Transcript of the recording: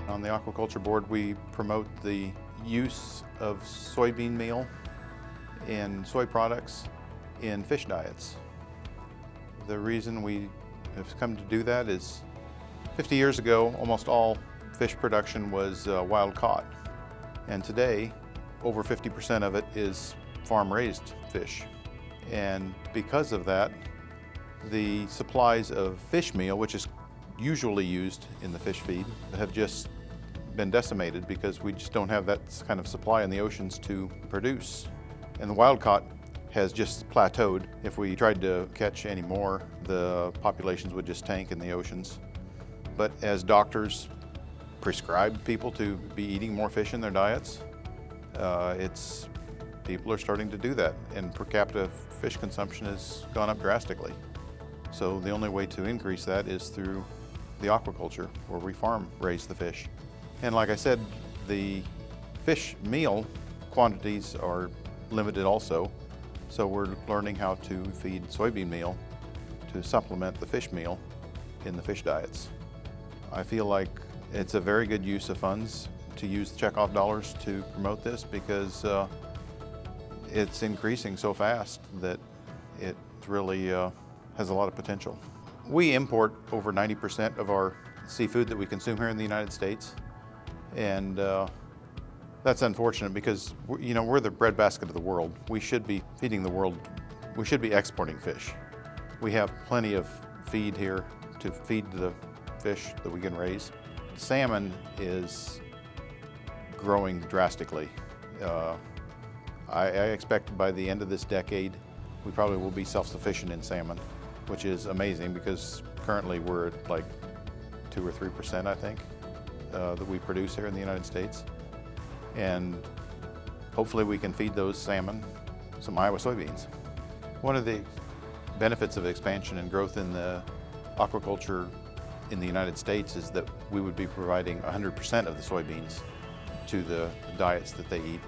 On the aquaculture board, we promote the use of soybean meal in soy products in fish diets. The reason we have come to do that is 50 years ago, almost all fish production was wild caught. And today, over 50% of it is farm-raised fish. And because of that, the supplies of fish meal, which is usually used in the fish feed, have just been decimated because we just don't have that kind of supply in the oceans to produce. And the wild caught has just plateaued. If we tried to catch any more, the populations would just tank in the oceans. But as doctors prescribe people to be eating more fish in their diets, people are starting to do that, and per capita fish consumption has gone up drastically. So the only way to increase that is through the aquaculture, where we farm raise the fish. And like I said, the fish meal quantities are limited also. So we're learning how to feed soybean meal to supplement the fish meal in the fish diets. I feel like it's a very good use of funds to use the checkoff dollars to promote this, because it's increasing so fast that it really has a lot of potential. We import over 90% of our seafood that we consume here in the United States. And that's unfortunate because we're the breadbasket of the world. We should be feeding the world. We should be exporting fish. We have plenty of feed here to feed the fish that we can raise. Salmon is growing drastically. I expect by the end of this decade, we probably will be self-sufficient in salmon, which is amazing because currently we're at like 2 or 3%, I think, that we produce here in the United States. And hopefully we can feed those salmon some Iowa soybeans. One of the benefits of expansion and growth in the aquaculture in the United States is that we would be providing 100% of the soybeans to the diets that they eat.